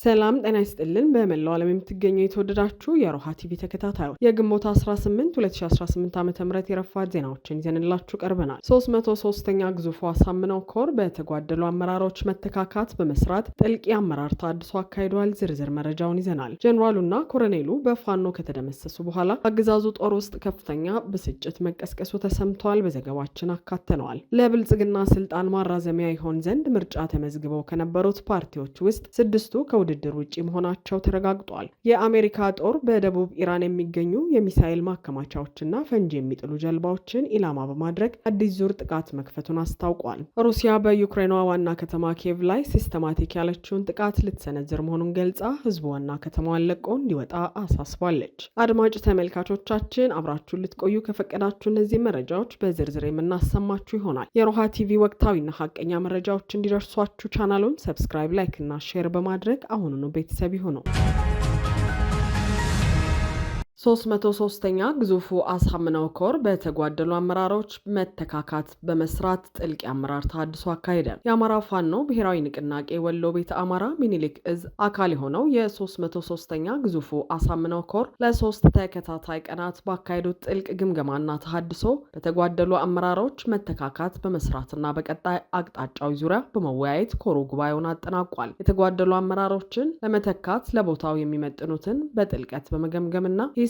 ሰላም ጤና ይስጥልን። በመላው ዓለም የምትገኙ የተወደዳችሁ የሮሃ ቲቪ ተከታታዮች የግንቦት 18 2018 ዓ.ም የረፋድ ዜናዎችን ይዘንላችሁ ቀርበናል። 303ኛ ግዙፉ አሳምነው ኮር በተጓደሉ አመራሮች መተካካት በመስራት ጥልቅ የአመራር ተሃድሶ አካሂደዋል። ዝርዝር መረጃውን ይዘናል። ጀኔራሉና ኮሎኔሉ በፋኖ ከተደመሰሱ በኋላ አገዛዙ ጦር ውስጥ ከፍተኛ ብስጭት መቀስቀሱ ተሰምቷል። በዘገባችን አካተነዋል። ለብልጽግና ስልጣን ማራዘሚያ ይሆን ዘንድ ምርጫ ተመዝግበው ከነበሩት ፓርቲዎች ውስጥ ስድስቱ ውድድር ውጪ መሆናቸው ተረጋግጧል። የአሜሪካ ጦር በደቡብ ኢራን የሚገኙ የሚሳኤል ማከማቻዎችና ፈንጂ የሚጥሉ ጀልባዎችን ኢላማ በማድረግ አዲስ ዙር ጥቃት መክፈቱን አስታውቋል። ሩሲያ በዩክሬኗ ዋና ከተማ ኪየቭ ላይ ሲስተማቲክ ያለችውን ጥቃት ልትሰነዝር መሆኑን ገልጻ ህዝቡ ዋና ከተማዋን ለቆ እንዲወጣ አሳስባለች። አድማጭ ተመልካቾቻችን አብራችሁን ልትቆዩ ከፈቀዳችሁ እነዚህ መረጃዎች በዝርዝር የምናሰማችሁ ይሆናል። የሮሃ ቲቪ ወቅታዊና ሀቀኛ መረጃዎች እንዲደርሷችሁ ቻናሉን ሰብስክራይብ፣ ላይክ እና ሼር በማድረግ አሁኑኑ ቤተሰብ ይሁኑ። 303ኛ ግዙፉ አሳምነው ኮር በተጓደሉ አመራሮች መተካካት በመስራት ጥልቅ የአመራር ተሃድሶ አካሄደ። የአማራ ፋኖ ብሔራዊ ንቅናቄ ወሎ ቤተ አማራ ሚኒሊክ እዝ አካል የሆነው የ303ኛ ግዙፉ አሳምነው ኮር ለ3 ተከታታይ ቀናት ባካሄዱት ጥልቅ ግምገማና ተሃድሶ በተጓደሉ አመራሮች መተካካት በመስራትና በቀጣይ አቅጣጫዊ ዙሪያ በመወያየት ኮሩ ጉባኤውን አጠናቋል። የተጓደሉ አመራሮችን ለመተካት ለቦታው የሚመጥኑትን በጥልቀት በመገምገምና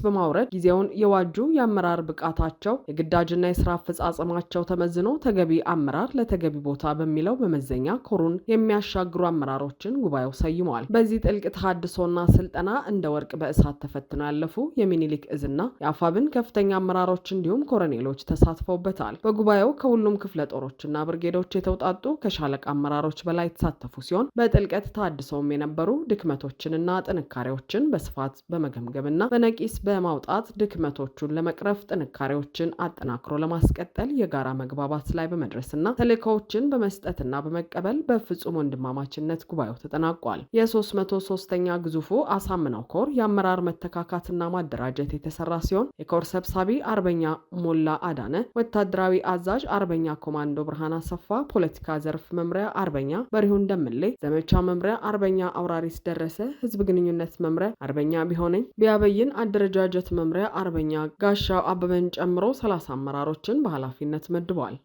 በማውረድ ጊዜውን የዋጁ የአመራር ብቃታቸው የግዳጅና የስራ አፈጻጸማቸው ተመዝኖ ተገቢ አመራር ለተገቢ ቦታ በሚለው በመዘኛ ኮሩን የሚያሻግሩ አመራሮችን ጉባኤው ሰይመዋል። በዚህ ጥልቅ ተሃድሶና ስልጠና እንደ ወርቅ በእሳት ተፈትነው ያለፉ የሚኒሊክ እዝና የአፋብን ከፍተኛ አመራሮች እንዲሁም ኮሎኔሎች ተሳትፈውበታል። በጉባኤው ከሁሉም ክፍለ ጦሮችና ብርጌዶች የተውጣጡ ከሻለቃ አመራሮች በላይ የተሳተፉ ሲሆን በጥልቀት ተሃድሶም የነበሩ ድክመቶችንና ጥንካሬዎችን በስፋት በመገምገምና በነቂስ በማውጣት ድክመቶቹን ለመቅረፍ ጥንካሬዎችን አጠናክሮ ለማስቀጠል የጋራ መግባባት ላይ በመድረስና ተልእኮዎችን በመስጠትና በመቀበል በፍጹም ወንድማማችነት ጉባኤው ተጠናቋል። የ303ኛ ግዙፉ አሳምነው ኮር የአመራር መተካካትና ማደራጀት የተሰራ ሲሆን የኮር ሰብሳቢ አርበኛ ሞላ አዳነ፣ ወታደራዊ አዛዥ አርበኛ ኮማንዶ ብርሃን አሰፋ፣ ፖለቲካ ዘርፍ መምሪያ አርበኛ በሪሁን ደምሌ፣ ዘመቻ መምሪያ አርበኛ አውራሪስ ደረሰ፣ ህዝብ ግንኙነት መምሪያ አርበኛ ቢሆነኝ ቢያበይን፣ አደረጃጀት መምሪያ አርበኛ ጋሻው አበበን ጨምሮ 30 አመራሮችን በኃላፊነት መድበዋል።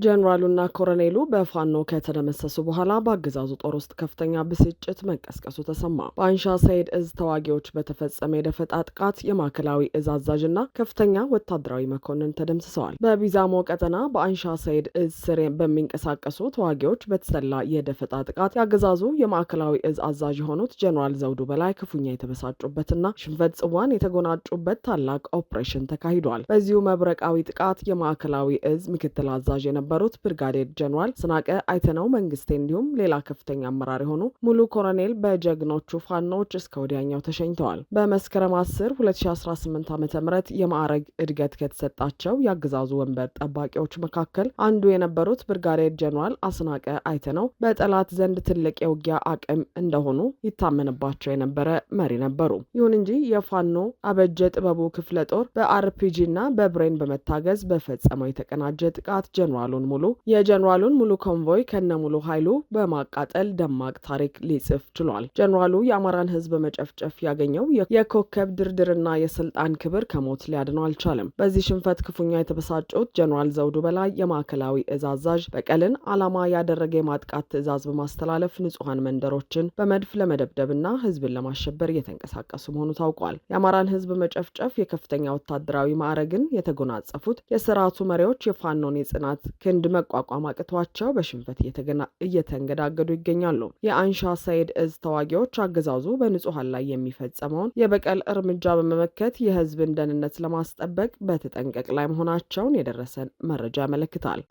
ጀኔራሉና ኮሎኔሉ በፋኖ ከተደመሰሱ በኋላ በአገዛዙ ጦር ውስጥ ከፍተኛ ብስጭት መቀስቀሱ ተሰማ። በአንሻ ሰይድ እዝ ተዋጊዎች በተፈጸመ የደፈጣ ጥቃት የማዕከላዊ እዝ አዛዥና ከፍተኛ ወታደራዊ መኮንን ተደምስሰዋል። በቢዛሞ ቀጠና በአንሻ ሰይድ እዝ ስር በሚንቀሳቀሱ ተዋጊዎች በተሰላ የደፈጣ ጥቃት የአገዛዙ የማዕከላዊ እዝ አዛዥ የሆኑት ጀኔራል ዘውዱ በላይ ክፉኛ የተበሳጩበትና ሽንፈት ጽዋን የተጎናጩበት ታላቅ ኦፕሬሽን ተካሂዷል። በዚሁ መብረቃዊ ጥቃት የማዕከላዊ እዝ ምክትል አዛዥ የነበሩት ብርጋዴር ጀኔራል ስናቀ አይተነው መንግስቴ እንዲሁም ሌላ ከፍተኛ አመራር የሆኑ ሙሉ ኮሎኔል በጀግኖቹ ፋኖች እስከ ወዲያኛው ተሸኝተዋል። በመስከረም 10 2018 ዓ.ም የማዕረግ እድገት ከተሰጣቸው የአገዛዙ ወንበር ጠባቂዎች መካከል አንዱ የነበሩት ብርጋዴር ጀኔራል አስናቀ አይተነው በጠላት ዘንድ ትልቅ የውጊያ አቅም እንደሆኑ ይታመንባቸው የነበረ መሪ ነበሩ። ይሁን እንጂ የፋኖ አበጀ ጥበቡ ክፍለ ጦር በአርፒጂ እና በብሬን በመታገዝ በፈጸመው የተቀናጀ ጥቃት የጀኔራሉን ሙሉ ኮንቮይ ከነሙሉ ኃይሉ በማቃጠል ደማቅ ታሪክ ሊጽፍ ችሏል። ጀኔራሉ የአማራን ህዝብ መጨፍጨፍ ያገኘው የኮከብ ድርድርና የስልጣን ክብር ከሞት ሊያድነው አልቻለም። በዚህ ሽንፈት ክፉኛ የተበሳጩት ጀኔራል ዘውዱ በላይ የማዕከላዊ እዝ አዛዥ በቀልን ዓላማ ያደረገ የማጥቃት ትዕዛዝ በማስተላለፍ ንጹሐን መንደሮችን በመድፍ ለመደብደብና ህዝብን ለማሸበር እየተንቀሳቀሱ መሆኑ ታውቋል። የአማራን ህዝብ መጨፍጨፍ የከፍተኛ ወታደራዊ ማዕረግን የተጎናጸፉት የስርዓቱ መሪዎች የፋኖን የጽናት ክንድ መቋቋም አቅቷቸው በሽንፈት እየተንገዳገዱ ይገኛሉ። የአንሻ ሰይድ እዝ ተዋጊዎች አገዛዙ በንጹሐን ላይ የሚፈጸመውን የበቀል እርምጃ በመመከት የህዝብን ደህንነት ለማስጠበቅ በተጠንቀቅ ላይ መሆናቸውን የደረሰን መረጃ ያመለክታል።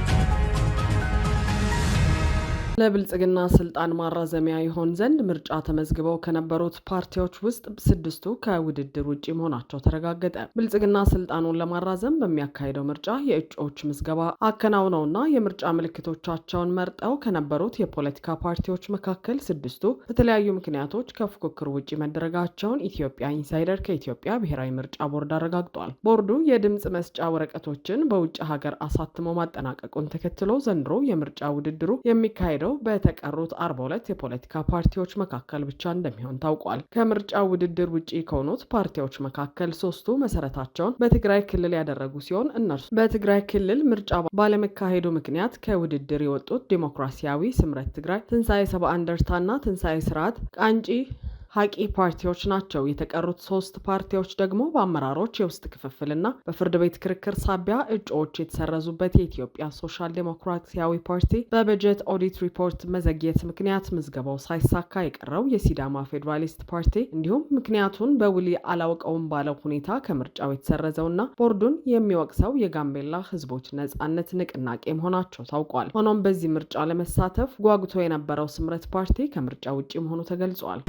ለብልጽግና ስልጣን ማራዘሚያ ይሆን ዘንድ ምርጫ ተመዝግበው ከነበሩት ፓርቲዎች ውስጥ ስድስቱ ከውድድር ውጪ መሆናቸው ተረጋገጠ። ብልጽግና ስልጣኑን ለማራዘም በሚያካሂደው ምርጫ የእጩዎች ምዝገባ አከናውነውና የምርጫ ምልክቶቻቸውን መርጠው ከነበሩት የፖለቲካ ፓርቲዎች መካከል ስድስቱ በተለያዩ ምክንያቶች ከፉክክር ውጪ መደረጋቸውን ኢትዮጵያ ኢንሳይደር ከኢትዮጵያ ብሔራዊ ምርጫ ቦርድ አረጋግጧል። ቦርዱ የድምፅ መስጫ ወረቀቶችን በውጭ ሀገር አሳትሞ ማጠናቀቁን ተከትሎ ዘንድሮ የምርጫ ውድድሩ የሚካሄደው የሚካሄደው በተቀሩት 42 የፖለቲካ ፓርቲዎች መካከል ብቻ እንደሚሆን ታውቋል። ከምርጫው ውድድር ውጪ ከሆኑት ፓርቲዎች መካከል 3ቱ መሰረታቸውን በትግራይ ክልል ያደረጉ ሲሆን እነርሱ በትግራይ ክልል ምርጫ ባለመካሄዱ ምክንያት ከውድድር የወጡት ዲሞክራሲያዊ ስምረት ትግራይ፣ ትንሳኤ ሰብአ እንደርታና ትንሳኤ ስርዓት ቃንጪ ሀቂ ፓርቲዎች ናቸው። የተቀሩት 3 ፓርቲዎች ደግሞ በአመራሮች የውስጥ ክፍፍልና በፍርድ ቤት ክርክር ሳቢያ እጩዎች የተሰረዙበት የኢትዮጵያ ሶሻል ዴሞክራሲያዊ ፓርቲ፣ በበጀት ኦዲት ሪፖርት መዘግየት ምክንያት ምዝገባው ሳይሳካ የቀረው የሲዳማ ፌዴራሊስት ፓርቲ እንዲሁም ምክንያቱን በውል አላውቀውም ባለው ሁኔታ ከምርጫው የተሰረዘውና ቦርዱን የሚወቅሰው የጋምቤላ ህዝቦች ነጻነት ንቅናቄ መሆናቸው ታውቋል። ሆኖም በዚህ ምርጫ ለመሳተፍ ጓጉቶ የነበረው ስምረት ፓርቲ ከምርጫ ውጪ መሆኑ ተገልጿል።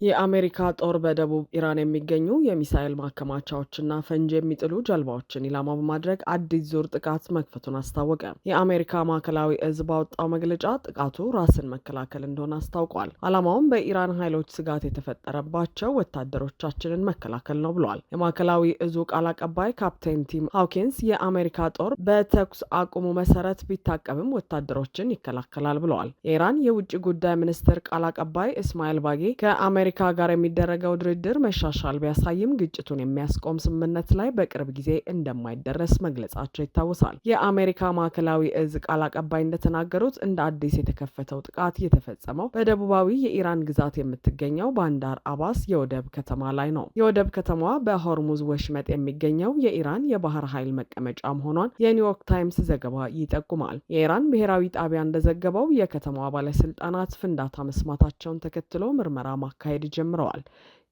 የአሜሪካ ጦር በደቡብ ኢራን የሚገኙ የሚሳኤል ማከማቻዎችና ፈንጂ የሚጥሉ ጀልባዎችን ኢላማ በማድረግ አዲስ ዙር ጥቃት መክፈቱን አስታወቀ። የአሜሪካ ማዕከላዊ እዝ ባወጣው መግለጫ ጥቃቱ ራስን መከላከል እንደሆነ አስታውቋል። ዓላማውም በኢራን ኃይሎች ስጋት የተፈጠረባቸው ወታደሮቻችንን መከላከል ነው ብሏል። የማዕከላዊ እዙ ቃል አቀባይ ካፕቴን ቲም ሃውኪንስ የአሜሪካ ጦር በተኩስ አቁሙ መሰረት ቢታቀብም ወታደሮችን ይከላከላል ብለዋል። የኢራን የውጭ ጉዳይ ሚኒስትር ቃል አቀባይ እስማኤል ባጌ ከአሜሪካ ጋር የሚደረገው ድርድር መሻሻል ቢያሳይም ግጭቱን የሚያስቆም ስምምነት ላይ በቅርብ ጊዜ እንደማይደረስ መግለጻቸው ይታወሳል። የአሜሪካ ማዕከላዊ እዝ ቃል አቀባይ እንደተናገሩት እንደ አዲስ የተከፈተው ጥቃት የተፈጸመው በደቡባዊ የኢራን ግዛት የምትገኘው ባንዳር አባስ የወደብ ከተማ ላይ ነው። የወደብ ከተማዋ በሆርሙዝ ወሽመጥ የሚገኘው የኢራን የባህር ኃይል መቀመጫ መሆኗን የኒውዮርክ ታይምስ ዘገባ ይጠቁማል። የኢራን ብሔራዊ ጣቢያ እንደዘገበው የከተማዋ ባለስልጣናት ፍንዳታ መስማታቸውን ተከትሎ ምርመራ ማካሄድ ጀምረዋል።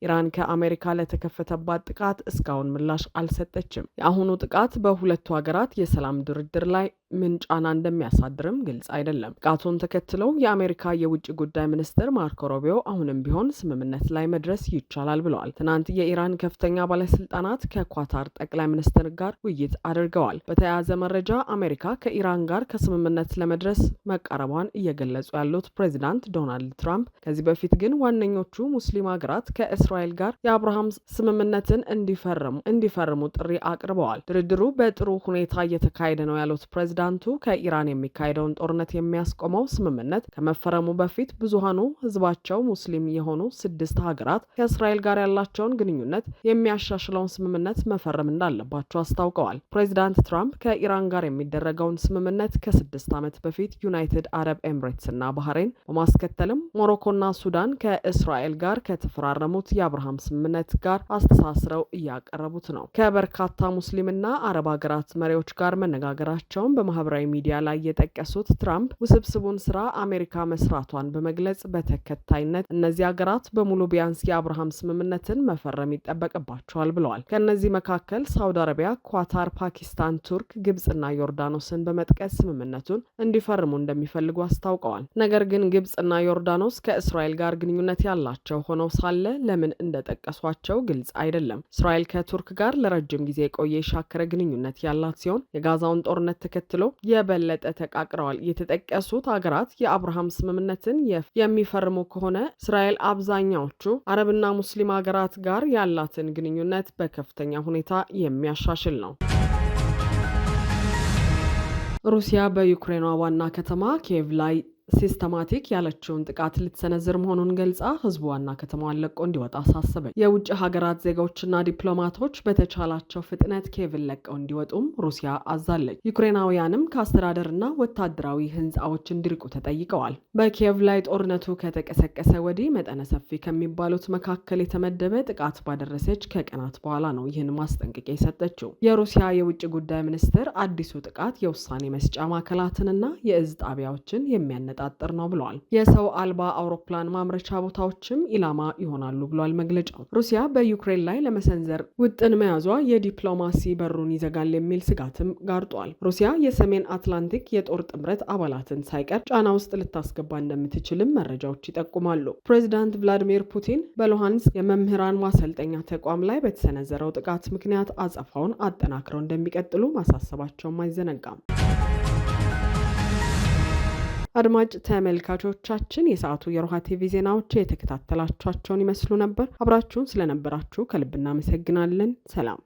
ኢራን ከአሜሪካ ለተከፈተባት ጥቃት እስካሁን ምላሽ አልሰጠችም። የአሁኑ ጥቃት በሁለቱ ሀገራት የሰላም ድርድር ላይ ምን ጫና እንደሚያሳድርም ግልጽ አይደለም። ጥቃቱን ተከትለው የአሜሪካ የውጭ ጉዳይ ሚኒስትር ማርኮ ሩቢዮ አሁንም ቢሆን ስምምነት ላይ መድረስ ይቻላል ብለዋል። ትናንት የኢራን ከፍተኛ ባለስልጣናት ከኳታር ጠቅላይ ሚኒስትር ጋር ውይይት አድርገዋል። በተያያዘ መረጃ አሜሪካ ከኢራን ጋር ከስምምነት ለመድረስ መቃረቧን እየገለጹ ያሉት ፕሬዚዳንት ዶናልድ ትራምፕ ከዚህ በፊት ግን ዋነኞቹ ሙስሊም ሀገራት ከእስራኤል ጋር የአብርሃም ስምምነትን እንዲፈርሙ ጥሪ አቅርበዋል። ድርድሩ በጥሩ ሁኔታ እየተካሄደ ነው ያሉት ፕሬዚዳንቱ ከኢራን የሚካሄደውን ጦርነት የሚያስቆመው ስምምነት ከመፈረሙ በፊት ብዙሃኑ ህዝባቸው ሙስሊም የሆኑ 6 ሀገራት ከእስራኤል ጋር ያላቸውን ግንኙነት የሚያሻሽለውን ስምምነት መፈረም እንዳለባቸው አስታውቀዋል። ፕሬዚዳንት ትራምፕ ከኢራን ጋር የሚደረገውን ስምምነት ከ6 ዓመት በፊት ዩናይትድ አረብ ኤምሬትስ እና ባህሬን በማስከተልም ሞሮኮና ሱዳን ከእስራኤል ጋር ከተፈራረሙት የአብርሃም ስምምነት ጋር አስተሳስረው እያቀረቡት ነው። ከበርካታ ሙስሊምና አረብ ሀገራት መሪዎች ጋር መነጋገራቸውን በማህበራዊ ሚዲያ ላይ የጠቀሱት ትራምፕ ውስብስቡን ስራ አሜሪካ መስራቷን በመግለጽ በተከታይነት እነዚህ ሀገራት በሙሉ ቢያንስ የአብርሃም ስምምነትን መፈረም ይጠበቅባቸዋል ብለዋል። ከእነዚህ መካከል ሳውዲ አረቢያ፣ ኳታር፣ ፓኪስታን፣ ቱርክ፣ ግብጽና ዮርዳኖስን በመጥቀስ ስምምነቱን እንዲፈርሙ እንደሚፈልጉ አስታውቀዋል። ነገር ግን ግብጽና ዮርዳኖስ ከእስራኤል ጋር ግንኙነት ያላቸው ሆነው ሳለ ለምን እንደጠቀሷቸው ግልጽ አይደለም። እስራኤል ከቱርክ ጋር ለረጅም ጊዜ የቆየ የሻከረ ግንኙነት ያላት ሲሆን የጋዛውን ጦርነት ተከትሎ የበለጠ ተቃቅረዋል። የተጠቀሱት ሀገራት የአብርሃም ስምምነትን የሚፈርሙ ከሆነ እስራኤል አብዛኛዎቹ አረብና ሙስሊም ሀገራት ጋር ያላትን ግንኙነት በከፍተኛ ሁኔታ የሚያሻሽል ነው። ሩሲያ በዩክሬኗ ዋና ከተማ ኪየቭ ላይ ሲስተማቲክ ያለችውን ጥቃት ልትሰነዝር መሆኑን ገልጻ ህዝቡ ዋና ከተማዋን ለቆ እንዲወጣ አሳሰበች። የውጭ ሀገራት ዜጎችና ዲፕሎማቶች በተቻላቸው ፍጥነት ኪየቭን ለቀው እንዲወጡም ሩሲያ አዛለች። ዩክሬናውያንም ከአስተዳደርና ወታደራዊ ህንፃዎች እንዲርቁ ተጠይቀዋል። በኪየቭ ላይ ጦርነቱ ከተቀሰቀሰ ወዲህ መጠነ ሰፊ ከሚባሉት መካከል የተመደበ ጥቃት ባደረሰች ከቀናት በኋላ ነው ይህን ማስጠንቀቂያ የሰጠችው። የሩሲያ የውጭ ጉዳይ ሚኒስትር አዲሱ ጥቃት የውሳኔ መስጫ ማዕከላትንና የእዝ ጣቢያዎችን የሚያነጣጥር ነው ብለዋል። የሰው አልባ አውሮፕላን ማምረቻ ቦታዎችም ኢላማ ይሆናሉ ብሏል መግለጫው። ሩሲያ በዩክሬን ላይ ለመሰንዘር ውጥን መያዟ የዲፕሎማሲ በሩን ይዘጋል የሚል ስጋትም ጋርጧል። ሩሲያ የሰሜን አትላንቲክ የጦር ጥምረት አባላትን ሳይቀር ጫና ውስጥ ልታስገባ እንደምትችልም መረጃዎች ይጠቁማሉ። ፕሬዚዳንት ቭላዲሚር ፑቲን በሉሃንስክ የመምህራን ማሰልጠኛ ተቋም ላይ በተሰነዘረው ጥቃት ምክንያት አጸፋውን አጠናክረው እንደሚቀጥሉ ማሳሰባቸውም አይዘነጋም። አድማጭ ተመልካቾቻችን የሰዓቱ የሮሃ ቲቪ ዜናዎች የተከታተላችኋቸውን ይመስሉ ነበር። አብራችሁን ስለነበራችሁ ከልብ እናመሰግናለን። ሰላም።